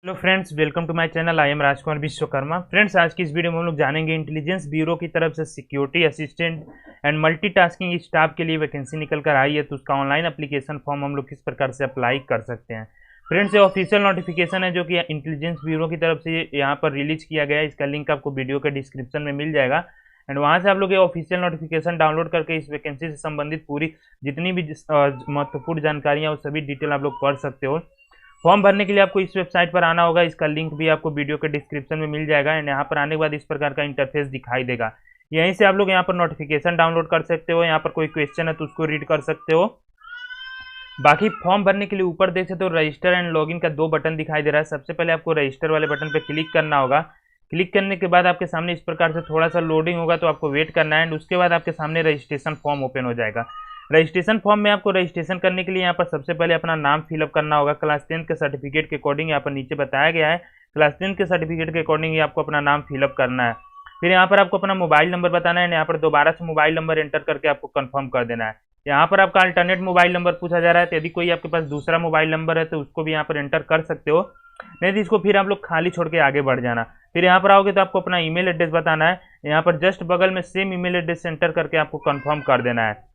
Hello friends, welcome to my channel. I am Rajkumar Vishwakarma. Friends, आज की इस वीडियो में हम लोग जानेंगे इंटेलिजेंस ब्यूरो की तरफ से security assistant and multitasking staff के लिए वैकेंसी निकल कर आई है, तो उसका ऑनलाइन एप्लीकेशन फॉर्म हम लोग किस प्रकार से अप्लाई कर सकते हैं। फ्रेंड्स, ये ऑफिशियल नोटिफिकेशन है जो कि इंटेलिजेंस ब्यूरो की तरफ से यहाँ पर रिलीज किया गया है। इसका लिंक आपको वीडियो के डिस्क्रिप्शन में मिल जाएगा एंड वहाँ से आप लोग ये ऑफिशियल नोटिफिकेशन डाउनलोड करके इस वैकेंसी से संबंधित पूरी जितनी भी महत्वपूर्ण जानकारियाँ वो सभी डिटेल आप लोग पढ़ सकते हो। फॉर्म भरने के लिए आपको इस वेबसाइट पर आना होगा। इसका लिंक भी आपको वीडियो के डिस्क्रिप्शन में मिल जाएगा एंड यहाँ पर आने के बाद इस प्रकार का इंटरफेस दिखाई देगा। यहीं से आप लोग यहाँ पर नोटिफिकेशन डाउनलोड कर सकते हो। यहाँ पर कोई क्वेश्चन है तो उसको रीड कर सकते हो। बाकी फॉर्म भरने के लिए ऊपर देख सकते हो रजिस्टर एंड लॉगिन का 2 बटन दिखाई दे रहा है। सबसे पहले आपको रजिस्टर वाले बटन पर क्लिक करना होगा। क्लिक करने के बाद आपके सामने इस प्रकार से थोड़ा सा लोडिंग होगा, तो आपको वेट करना है एंड उसके बाद आपके सामने रजिस्ट्रेशन फॉर्म ओपन हो जाएगा। रजिस्ट्रेशन फॉर्म में आपको रजिस्ट्रेशन करने के लिए यहाँ पर सबसे पहले अपना नाम फिलअप करना होगा। क्लास 10 के सर्टिफिकेट के अकॉर्डिंग यहाँ पर नीचे बताया गया है, क्लास 10 के सर्टिफिकेट के अकॉर्डिंग ही आपको अपना नाम फिलअप करना है। फिर यहाँ पर आपको अपना मोबाइल नंबर बताना है। यहाँ पर दोबारा से मोबाइल नंबर एंटर करके आपको कंफर्म कर देना है। यहाँ पर आपका अल्टरनेट मोबाइल नंबर पूछा जा रहा है, तो यदि कोई आपके पास दूसरा मोबाइल नंबर है तो उसको भी यहाँ पर एंटर कर सकते हो, नहीं तो इसको फिर आप लोग खाली छोड़ के आगे बढ़ जाना। फिर यहाँ पर आओगे तो आपको अपना ईमेल एड्रेस बताना है। यहाँ पर जस्ट बगल में सेम ईमेल एड्रेस एंटर करके आपको कंफर्म कर देना है।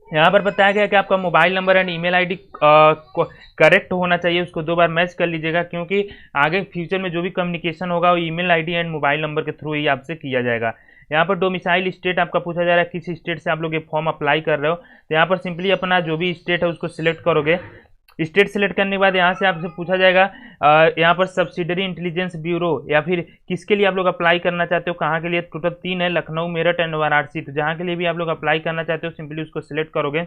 यहाँ पर बताया गया कि आपका mobile number and email ID correct होना चाहिए, उसको 2 बार मैच कर लीजिएगा, क्योंकि आगे फ्यूचर में जो भी कम्युनिकेशन होगा वो email ID and mobile number के थ्रू ही आपसे किया जाएगा। यहाँ पर डोमिसाइल स्टेट आपका पूछा जा रहा है, किस स्टेट से आप लोग ये फॉर्म अप्लाई कर रहे हो, तो यहाँ पर सिंपली अपना जो भी स्टेट है उसको सिलेक्ट करोगे। स्टेट सेलेक्ट करने के बाद यहाँ से आपसे पूछा जाएगा यहाँ पर सब्सिडरी इंटेलिजेंस ब्यूरो या फिर किसके लिए आप लोग अप्लाई करना चाहते हो, कहाँ के लिए। टोटल 3 है, लखनऊ, मेरठ एंड वाराणसी। तो जहाँ के लिए भी आप लोग अप्लाई करना चाहते हो सिंपली उसको सिलेक्ट करोगे।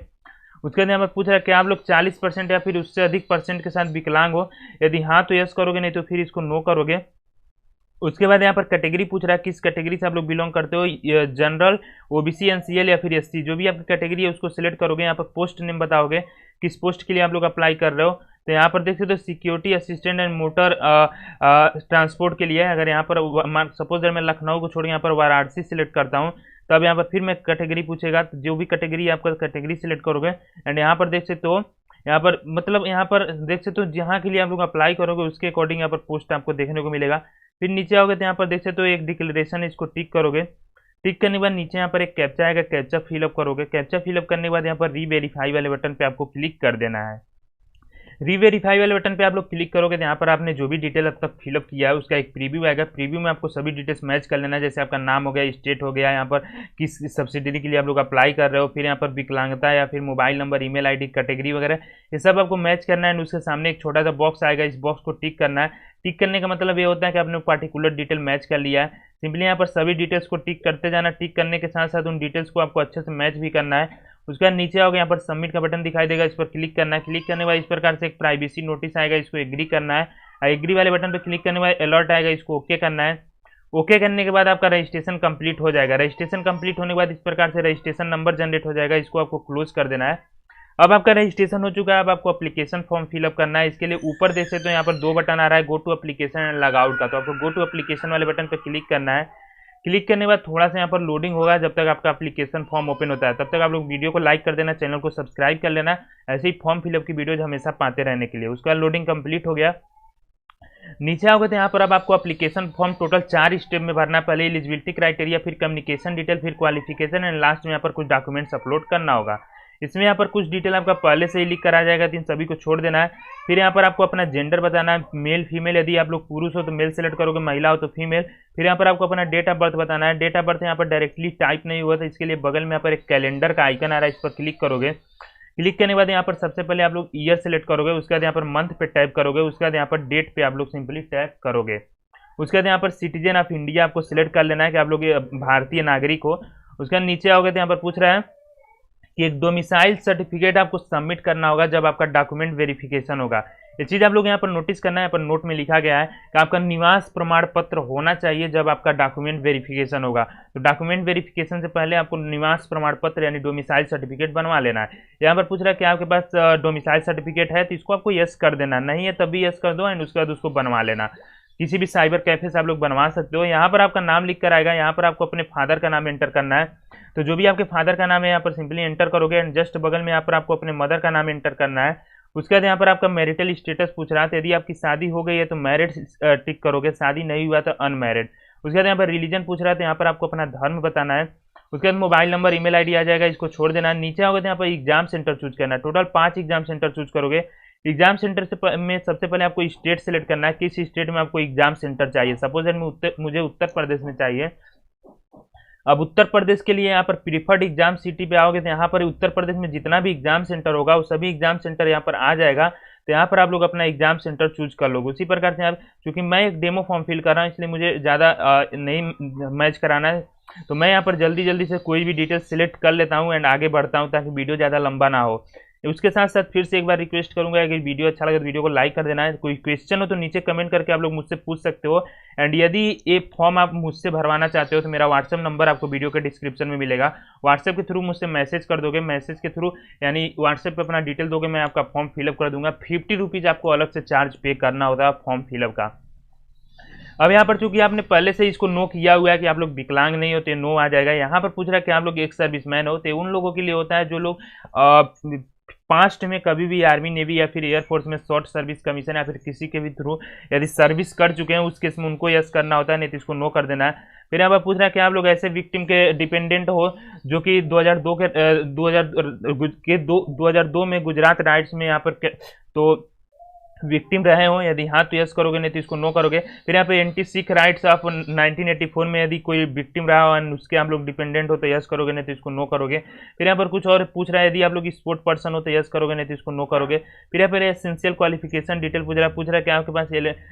उसके बाद यहाँ पर पूछ रहा है कि आप लोग 40% या फिर उससे अधिक परसेंट के साथ विकलांग हो। यदि हाँ तो यस करोगे, नहीं तो फिर इसको नो करोगे। उसके बाद यहाँ पर कैटेगरी पूछ रहा है, किस कैटेगरी से आप लोग बिलोंग करते हो, जनरल, ओबीसी, एनसीएल या फिर एससी। जो भी आपकी कैटेगरी है उसको सिलेक्ट करोगे। यहाँ पर पोस्ट नेम बताओगे किस पोस्ट के लिए आप लोग अप्लाई कर रहे हो। तो यहाँ पर देख सकते हो security assistant and motor transport के लिए। अगर यहाँ पर सपोज अगर मैं लखनऊ को छोड़ यहाँ पर वाराणसी सिलेक्ट करता हूँ, तब यहाँ पर फिर मैं कैटेगरी पूछेगा, तो जो भी कैटेगरी आपका कैटेगरी सिलेक्ट करोगे एंड यहाँ पर देख सकते हो, यहाँ पर मतलब यहाँ पर देख सकते हो जहाँ के लिए आप लोग अप्लाई करोगे उसके अकॉर्डिंग यहाँ पर पोस्ट आपको देखने को मिलेगा। फिर नीचे आओगे तो यहाँ पर देख सकते हो एक डिक्लेरेशन है, इसको टिक करोगे। टिक करने के बाद नीचे यहाँ पर एक कैप्चा आएगा, कैप्चा फिलअप करोगे। कैप्चा फिलअप करने के बाद यहाँ पर रीवेरीफाई वाले बटन पे आपको क्लिक कर देना है। रीवेरीफाई वाले बटन पे आप लोग क्लिक करोगे तो यहाँ पर आपने जो भी डिटेल अब तक फिलअप किया है उसका एक प्रीव्यू आएगा। प्रीव्यू में आपको सभी डिटेल्स मैच कर लेना है, जैसे आपका नाम हो गया, स्टेट हो गया, यहाँ पर किस सब्सिडरी के लिए आप लोग अप्लाई कर रहे हो, फिर यहाँ पर विकलांगता या फिर mobile number, email ID, category वगैरह, ये सब आपको मैच करना है। उसके सामने एक छोटा सा बॉक्स आएगा, इस बॉक्स को टिक करना है। टिक करने का मतलब ये होता है कि आपने पार्टिकुलर डिटेल मैच कर लिया है। सिंपली यहाँ पर सभी डिटेल्स को टिक करते जाना। टिक करने के साथ साथ उन डिटेल्स को आपको अच्छे से मैच भी करना है। उसके बाद नीचे आओगे, यहाँ पर सबमिट का बटन दिखाई देगा, इस पर क्लिक करना है। क्लिक करने के बाद इस प्रकार से एक प्राइवेसी नोटिस आएगा, इसको एग्री करना है। एग्री वाले बटन पर क्लिक करने के बाद अलर्ट आएगा, इसको ओके करना है। ओके करने के बाद आपका रजिस्ट्रेशन कंप्लीट हो जाएगा। रजिस्ट्रेशन कंप्लीट होने के बाद इस प्रकार से रजिस्ट्रेशन नंबर जनरेट हो जाएगा, इसको आपको क्लोज कर देना है। अब आपका रजिस्ट्रेशन हो चुका है। अब आपको एप्लीकेशन फॉर्म फिलअप करना है। इसके लिए ऊपर देख सकते हो यहाँ पर 2 बटन आ रहा है, go to application and log out का। तो आपको गो टू एप्लीकेशन वाले बटन पर क्लिक करना है। क्लिक करने के बाद थोड़ा सा यहाँ पर लोडिंग होगा, जब तक आपका एप्लीकेशन फॉर्म ओपन होता है। तब तक आप लोग वीडियो को लाइक कर देना, चैनल को सब्सक्राइब कर लेना, ऐसे ही फॉर्म फिलअप की वीडियोज हमेशा पाते रहने के लिए। उसका लोडिंग कंप्लीट हो गया। नीचे आओगे तो यहाँ पर अब आपको एप्लीकेशन फॉर्म टोटल 4 स्टेप में भरना है। पहले एलिजिबिलिटी क्राइटेरिया, फिर कम्युनिकेशन डिटेल, फिर क्वालिफिकेशन एंड लास्ट में यहाँ पर कुछ डॉक्यूमेंट्स अपलोड करना होगा। इसमें यहाँ पर कुछ डिटेल आपका पहले से ही लिख कर आ जाएगा, तो इन सभी को छोड़ देना है। फिर यहाँ पर आपको अपना जेंडर बताना है, मेल फीमेल। यदि आप लोग पुरुष हो तो मेल सेलेक्ट करोगे, महिला हो तो फीमेल। फिर यहाँ पर आपको अपना डेट ऑफ बर्थ बताना है। डेट ऑफ बर्थ यहाँ पर डायरेक्टली टाइप नहीं हुआ, तो इसके लिए बगल में यहाँ पर एक कैलेंडर का आइकन आ रहा है, इस पर क्लिक करोगे। क्लिक करने के बाद यहाँ पर सबसे पहले आप लोग ईयर सेलेक्ट करोगे, उसके बाद यहाँ पर मंथ पे टैप करोगे, उसके बाद यहाँ पर डेट पे आप लोग सिंपली टैप करोगे। उसके बाद यहाँ पर सिटीजन ऑफ इंडिया आपको सिलेक्ट कर लेना है कि आप लोग भारतीय नागरिक हो। उसके बाद नीचे आओगे तो यहाँ पर पूछ रहा है कि एक डोमिसाइल सर्टिफिकेट आपको सबमिट करना होगा जब आपका डॉक्यूमेंट वेरिफिकेशन होगा। ये चीज़ आप लोग यहाँ पर नोटिस करना है। यहाँ पर नोट में लिखा गया है कि आपका निवास प्रमाण पत्र होना चाहिए जब आपका डॉक्यूमेंट वेरिफिकेशन होगा। तो डॉक्यूमेंट वेरिफिकेशन से पहले आपको निवास प्रमाण पत्र यानी डोमिसाइल सर्टिफिकेट बनवा लेना है। यहाँ पर पूछ रहा है कि आपके पास डोमिसाइल सर्टिफिकेट है, तो इसको आपको यस कर देना, नहीं है तब भी यस कर दो एंड उसके बाद उसको बनवा लेना। किसी भी साइबर कैफे से आप लोग बनवा सकते हो। यहाँ पर आपका नाम लिख कर आएगा, यहाँ पर आपको अपने फादर का नाम एंटर करना है। तो जो भी आपके फादर का नाम है यहाँ पर सिंपली एंटर करोगे एंड जस्ट बगल में यहाँ पर आपको अपने मदर का नाम एंटर करना है। उसके बाद यहाँ पर आपका मैरिटल स्टेटस पूछ रहा था, यदि आपकी शादी हो गई है तो मैरिड टिक करोगे, शादी नहीं हुआ तो अनमैरिड। उसके बाद यहाँ पर रिलीजन पूछ रहा था, यहाँ पर आपको अपना धर्म बताना है। उसके बाद मोबाइल नंबर ईमेल आईडी आ जाएगा, इसको छोड़ देना है। नीचे आओगे तो यहाँ पर एग्जाम सेंटर चूज करना है, टोटल 5 एग्जाम सेंटर चूज करोगे। एग्जाम सेंटर से में सबसे पहले आपको स्टेट सेलेक्ट करना है, किस स्टेट में आपको एग्जाम सेंटर चाहिए। सपोज मुझे उत्तर प्रदेश में चाहिए। अब उत्तर प्रदेश के लिए यहाँ पर प्रीफर्ड एग्जाम सिटी पे आओगे तो यहाँ पर उत्तर प्रदेश में जितना भी एग्जाम सेंटर होगा वो सभी एग्जाम सेंटर यहाँ पर आ जाएगा। तो यहाँ पर आप लोग अपना एग्जाम सेंटर चूज कर लोगे। उसी प्रकार से आप, क्योंकि मैं एक डेमो फॉर्म फिल कर रहा हूँ इसलिए मुझे ज़्यादा नहीं मैच कराना है, तो मैं यहाँ पर जल्दी जल्दी से कोई भी डिटेल सिलेक्ट कर लेता हूँ एंड आगे बढ़ता हूँ ताकि वीडियो ज़्यादा लंबा ना हो। उसके साथ साथ फिर से एक बार रिक्वेस्ट करूंगा, अगर वीडियो अच्छा लगे तो वीडियो को लाइक कर देना है। कोई क्वेश्चन हो तो नीचे कमेंट करके आप लोग मुझसे पूछ सकते हो। एंड यदि ये फॉर्म आप मुझसे भरवाना चाहते हो तो मेरा व्हाट्सएप नंबर आपको वीडियो के डिस्क्रिप्शन में मिलेगा। व्हाट्सएप के थ्रू मुझसे मैसेज कर दोगे, मैसेज के थ्रू यानी व्हाट्सएप पे अपना डिटेल दोगे, मैं आपका फॉर्म फिलअप कर दूंगा। 50 रुपीज़ आपको अलग से चार्ज पे करना होता है फॉर्म फिलअप का। अब यहाँ पर चूंकि आपने पहले से इसको नो किया हुआ है कि आप लोग विकलांग नहीं होते, नो आ जाएगा। यहाँ पर पूछ रहा है कि आप लोग एक सर्विसमैन होते, उन लोगों के लिए होता है जो लोग पास्ट में कभी भी आर्मी नेवी या फिर एयरफोर्स में शॉर्ट सर्विस कमीशन या फिर किसी के भी थ्रू यदि सर्विस कर चुके हैं, उस केस में उनको यस करना होता है, नहीं तो इसको नो कर देना है। फिर यहाँ पर पूछ रहा है कि आप लोग ऐसे विक्टिम के डिपेंडेंट हो जो कि 2002 में गुजरात राइट्स में यहाँ पर तो विक्टिम रहे हो, यदि हाँ तो यस करोगे, नहीं तो इसको नो करोगे। फिर यहाँ पे एंटी सिख राइट्स ऑफ 1984 में यदि कोई विक्टिम रहा हो एंड उसके आप लोग डिपेंडेंट हो तो यस करोगे, नहीं तो इसको नो करोगे। फिर यहाँ पर कुछ और पूछ रहा है, यदि आप लोग स्पोर्ट पर्सन हो तो यस करोगे, नहीं तो इसको नो करोगे। फिर यहाँ पर एसेंशियल क्वालिफिकेशन डिटेल पूछ रहा है कि आपके पास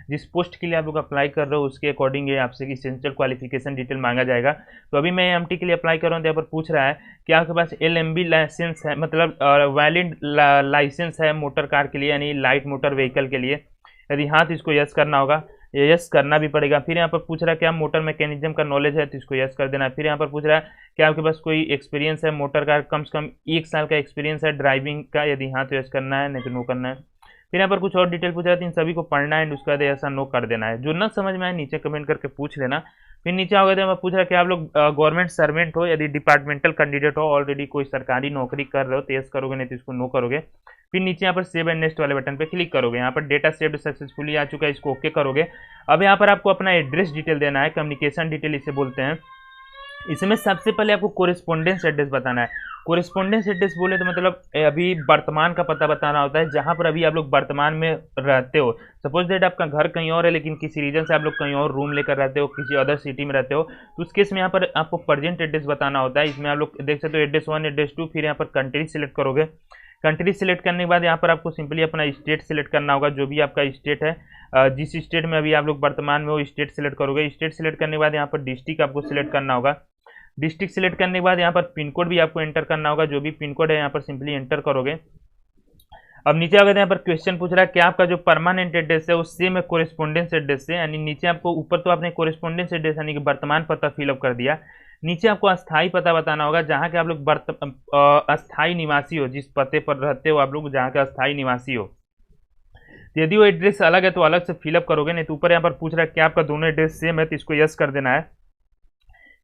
जिस पोस्ट के लिए आप लोग अप्लाई कर रहे हो उसके अकॉर्डिंग आपसे एसेंशियल क्वालिफिकेशन डिटेल मांगा जाएगा। तो अभी मैं एमटी के लिए अप्लाई कर रहा हूँ तो यहाँ पर पूछ रहा है कि आपके पास LMB लाइसेंस है, मतलब वैलिड लाइसेंस है मोटर कार के लिए यानी लाइट मोटर व्हीकल के लिए। यदि हाँ तो इसको यस करना होगा, यस करना भी पड़ेगा। फिर यहाँ पर पूछ रहा है क्या मोटर मैकेनिज्म का नॉलेज है, तो इसको यस कर देना है। फिर यहाँ पर पूछ रहा है कि आपके पास कोई एक्सपीरियंस है मोटर कार, कम से कम 1 साल का एक्सपीरियंस है ड्राइविंग का, यदि हाँ तो यस करना है, नहीं तो नो करना है। फिर यहाँ पर कुछ और डिटेल पूछ रहा है, इन सभी को पढ़ना है, उसके बाद ऐसा नो कर देना है। जो ना समझ में आए नीचे कमेंट करके पूछ लेना। फिर नीचे आओगे तो मैं पूछ रहा है कि आप लोग गवर्नमेंट सर्वेंट हो, यदि डिपार्टमेंटल कैंडिडेट हो, ऑलरेडी कोई सरकारी नौकरी कर रहे हो तो यस करोगे, नहीं तो इसको नो करोगे। फिर नीचे यहाँ पर सेव एंड नेक्स्ट वाले बटन पे क्लिक करोगे, यहाँ पर डेटा सेव्ड सक्सेसफुली आ चुका है, इसको ओके करोगे। अब यहाँ पर आपको अपना एड्रेस डिटेल देना है, कम्युनिकेशन डिटेल इसे बोलते हैं। इसमें सबसे पहले आपको कोरिस्पोंडेंस एड्रेस बताना है। कोरिस्पोंडेंस एड्रेस बोले तो मतलब अभी वर्तमान का पता बताना होता है, जहां पर अभी आप लोग वर्तमान में रहते हो। सपोज दैट आपका घर कहीं और है लेकिन किसी रीजन से आप लोग कहीं और रूम लेकर रहते हो, किसी अदर सिटी में रहते हो, तो उस केस में यहाँ पर आपको प्रेजेंट एड्रेस बताना होता है। इसमें आप लोग देख सकते हो एड्रेस 1, एड्रेस 2। फिर यहाँ पर कंट्री सिलेक्ट करोगे। कंट्री सिलेक्ट करने के बाद यहाँ पर आपको सिंपली अपना स्टेट सिलेक्ट करना होगा, जो भी आपका स्टेट है, जिस स्टेट में अभी आप लोग वर्तमान में वो स्टेट सिलेक्ट करोगे। स्टेट सिलेक्ट करने के बाद यहाँ पर डिस्ट्रिक्ट आपको सिलेक्ट करना होगा। डिस्ट्रिक्ट सिलेक्ट करने के बाद यहाँ पर पिन कोड भी आपको एंटर करना होगा, जो भी पिन कोड है यहाँ पर सिंपली एंटर करोगे। अब नीचे आ गए यहाँ पर क्वेश्चन पूछ रहा है कि आपका जो परमानेंट एड्रेस है वो सेम है कोरिस्पोंडेंस एड्रेस से, यानी नीचे आपको, ऊपर तो आपने कोरिस्पोंडेंस एड्रेस यानी कि वर्तमान पता फिलअप कर दिया, नीचे आपको अस्थायी पता बताना होगा, जहाँ के आप लोग अस्थायी निवासी हो, जिस पते पर रहते हो आप लोग, जहाँ के अस्थायी निवासी हो। यदि वो एड्रेस अलग है तो अलग से फिलअप करोगे, नहीं तो ऊपर यहाँ पर पूछ रहा है कि आपका दोनों एड्रेस सेम है, तो इसको यस कर देना है।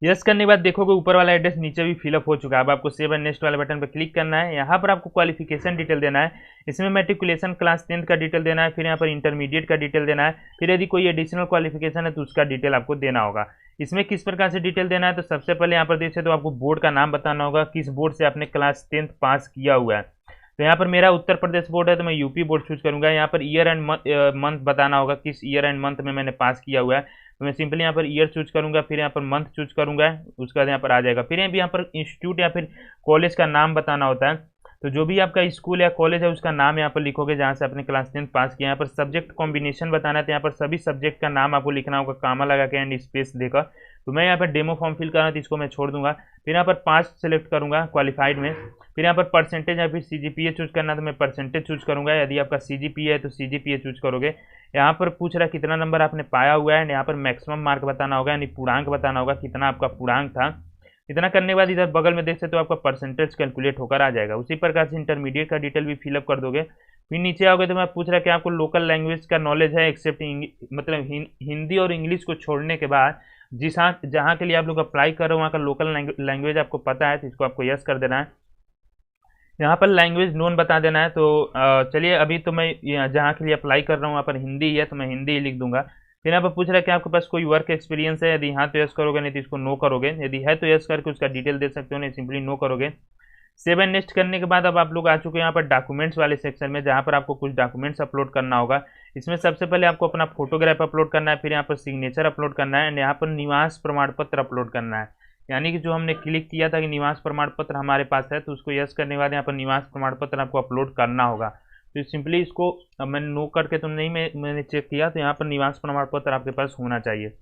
यस करने के बाद देखोगे ऊपर वाला एड्रेस नीचे भी फिलअप हो चुका है। अब आपको सेव एंड नेक्स्ट वाले बटन पर क्लिक करना है। यहाँ पर आपको क्वालिफिकेशन डिटेल देना है, इसमें मैट्रिकुलेशन क्लास 10th का डिटेल देना है। फिर यहाँ पर इंटरमीडिएट का डिटेल देना है। फिर यदि कोई एडिशनल क्वालिफिकेशन है तो उसका डिटेल आपको देना होगा। इसमें किस प्रकार से डिटेल देना है, तो सबसे पहले यहाँ पर देखिए तो आपको बोर्ड का नाम बताना होगा, किस बोर्ड से आपने क्लास 10th पास किया हुआ है। तो यहाँ पर मेरा उत्तर प्रदेश बोर्ड है तो मैं यूपी बोर्ड चूज करूंगा। यहाँ पर ईयर एंड मंथ बताना होगा, किस ईयर एंड मंथ में मैंने पास किया हुआ है, तो मैं सिंपली यहाँ पर ईयर चूज करूंगा। फिर यहाँ पर मंथ चूज करूंगा, उसके बाद यहाँ पर आ जाएगा। फिर यहाँ पर इंस्टीट्यूट या फिर कॉलेज का नाम बताना होता है, तो जो भी आपका स्कूल या कॉलेज है उसका नाम यहाँ पर लिखोगे जहाँ से आपने क्लास 10th पास किया। यहाँ पर सब्जेक्ट कॉम्बिनेशन बताना है, तो यहाँ पर सभी सब्जेक्ट का नाम आपको लिखना होगा, कामा लगा के एंड स्पेस देकर। तो मैं यहाँ पर डेमो फॉर्म फिल करना तो इसको मैं छोड़ दूंगा। फिर यहाँ पर 5 सेलेक्ट करूंगा क्वालिफाइड में। फिर यहाँ पर परसेंटेज या फिर CGPA चूज करना, तो मैं परसेंटेज चूज करूंगा। यदि आपका CGPA है तो CGPA चूज करोगे। यहाँ पर पूछ रहा है कितना नंबर आपने पाया हुआ है, यहाँ पर मैक्सिमम मार्क बताना होगा, यानी पूर्णांक बताना होगा, कितना आपका पूर्णांक था। इतना करने के बाद इधर बगल में देख सकते हो आपका परसेंटेज कैलकुलेट होकर आ जाएगा। उसी प्रकार से इंटरमीडिएट का डिटेल भी फिलअप कर दोगे। फिर नीचे आओगे तो मैं पूछ रहा है कि आपको लोकल लैंग्वेज का नॉलेज है एक्सेप्ट मतलब हिंदी और इंग्लिश को छोड़ने के बाद जहाँ के लिए आप लोग अप्लाई कर रहे हो वहाँ का लोकल लैंग्वेज आपको पता है, तो इसको आपको यस कर देना है। यहाँ पर लैंग्वेज नोन बता देना है। तो चलिए, अभी तो मैं जहाँ के लिए अप्लाई कर रहा हूँ वहाँ पर हिंदी है, तो मैं हिंदी ही लिख दूंगा। फिर यहाँ पर पूछ रहा है कि आपके पास कोई वर्क एक्सपीरियंस है, यदि हाँ तो यस करोगे, नहीं तो इसको नो करोगे। यदि है तो यस करके उसका डिटेल दे सकते हो, नहीं सिंपली नो करोगे। सेव एंड नेक्स्ट करने के बाद अब आप लोग आ चुके हैं यहाँ पर डॉक्यूमेंट्स वाले सेक्शन में, जहाँ पर आपको कुछ डॉक्यूमेंट्स अपलोड करना होगा। इसमें सबसे पहले आपको अपना फोटोग्राफ अपलोड करना है, फिर यहाँ पर सिग्नेचर अपलोड करना है, एंड यहाँ पर निवास प्रमाण पत्र अपलोड करना है। यानी कि जो हमने क्लिक किया था कि निवास प्रमाण पत्र हमारे पास है, तो उसको यस करने के बाद यहाँ पर निवास प्रमाण पत्र आपको अपलोड करना होगा। तो सिंपली इसको, अब मैंने नो करके तो नहीं, मैंने चेक किया तो यहाँ पर निवास प्रमाण पत्र आपके पास होना चाहिए।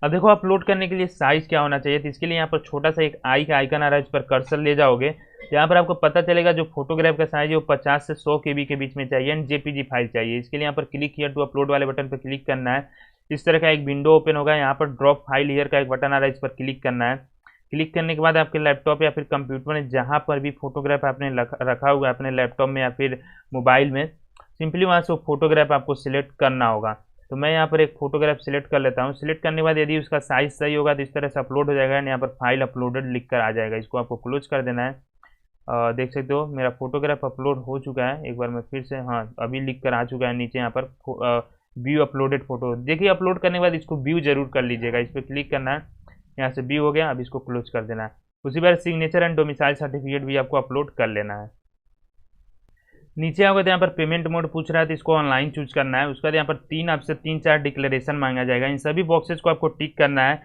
अब देखो, अपलोड करने के लिए साइज क्या होना चाहिए, तो इसके लिए यहाँ पर छोटा सा एक आई का आइकन आ रहा है, इस पर कर्सर ले जाओगे, यहाँ पर आपको पता चलेगा जो फोटोग्राफ का साइज है वो 50 से 100 KB के बीच में चाहिए, एंड जेपीजी फाइल चाहिए। इसके लिए यहाँ पर क्लिक हियर टू अपलोड वाले बटन पर क्लिक करना है। इस तरह का एक विंडो ओपन होगा, यहाँ पर ड्रॉप फाइल हियर का एक बटन आ रहा है, इस पर क्लिक करना है। क्लिक करने के बाद आपके लैपटॉप या फिर कंप्यूटर में जहाँ पर भी फोटोग्राफ आपने रखा हुआ है अपने लैपटॉप में या फिर मोबाइल में, सिंपली वहाँ से वो फोटोग्राफ आपको सिलेक्ट करना होगा। तो मैं यहाँ पर एक फोटोग्राफ सिलेक्ट कर लेता हूँ। सिलेक्ट करने के बाद यदि उसका साइज सही होगा तो इस तरह से अपलोड हो जाएगा, यहाँ पर फाइल अपलोडेड लिख कर आ जाएगा। इसको आपको क्लोज कर देना है। देख सकते हो मेरा फोटोग्राफ अपलोड हो चुका है। एक बार मैं फिर से, हाँ अभी लिख कर आ चुका है नीचे यहाँ पर व्यू अपलोडेड फोटो। देखिए, अपलोड करने के बाद इसको व्यू जरूर कर लीजिएगा, इस पर क्लिक करना है, यहाँ से व्यू हो गया। अब इसको क्लोज कर देना है। उसी बार सिग्नेचर एंड डोमिसाइल सर्टिफिकेट भी आपको अपलोड कर लेना है। नीचे आओगे तो यहाँ पर पेमेंट मोड पूछ रहा है, तो इसको ऑनलाइन चूज करना है। उसके बाद यहाँ पर आपसे 3-4 डिक्लेरेशन मांगा जाएगा, इन सभी बॉक्सेस को आपको टिक करना है।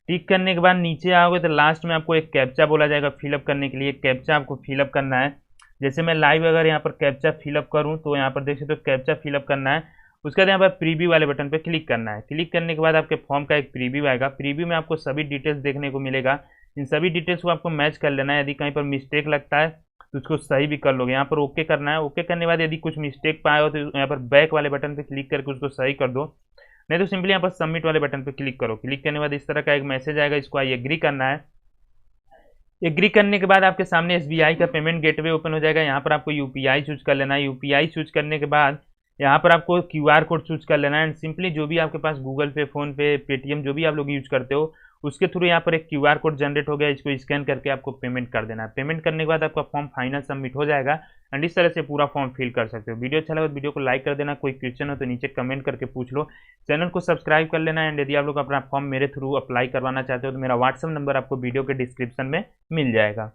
टिक करने के बाद नीचे आओगे तो लास्ट में आपको एक कैप्चा बोला जाएगा फिलअप करने के लिए। कैप्चा आपको फिलअप करना है। जैसे मैं लाइव अगर यहाँ पर कैप्चा फिलअप करूँ तो यहाँ पर देख सकते हो कैप्चा फिलअप करना है। उसके बाद यहाँ पर प्रीव्यू वाले बटन पर क्लिक करना है। क्लिक करने के बाद आपके फॉर्म का एक प्रीव्यू आएगा। प्रीव्यू में आपको सभी डिटेल्स देखने को मिलेगा। इन सभी डिटेल्स को आपको मैच कर लेना है। यदि कहीं पर मिस्टेक लगता है तो उसको सही भी कर लोगे। यहाँ पर ओके करना है। ओके करने के बाद यदि कुछ मिस्टेक पाए हो तो यहाँ पर बैक वाले बटन पे क्लिक करके उसको सही कर दो, नहीं तो सिंपली यहाँ पर सबमिट वाले बटन पे क्लिक करो। क्लिक करने के बाद इस तरह का एक मैसेज आएगा, इसको आई एग्री करना है। एग्री करने के बाद आपके सामने SBI का पेमेंट गेटवे ओपन हो जाएगा। यहाँ पर आपको UPI चूज कर लेना है। UPI चूज करने के बाद यहाँ पर आपको QR कोड चूज कर लेना है, एंड सिंपली जो भी आपके पास गूगल पे, फोन पे, पेटीएम जो भी आप लोग यूज करते हो उसके थ्रू यहाँ पर एक QR कोड जनरेट हो गया, इसको स्कैन करके आपको पेमेंट कर देना है। पेमेंट करने के बाद आपका फॉर्म फाइनल सबमिट हो जाएगा, एंड इस तरह से पूरा फॉर्म फिल कर सकते हो। वीडियो अच्छा लगा तो वीडियो को लाइक कर देना। कोई क्वेश्चन हो तो नीचे कमेंट करके पूछ लो। चैनल को सब्सक्राइब कर लेना, एंड यदि आप लोग अपना फॉर्म मेरे थ्रू अप्लाई करवाना चाहते हो तो मेरा व्हाट्सअप नंबर आपको वीडियो के डिस्क्रिप्शन में मिल जाएगा।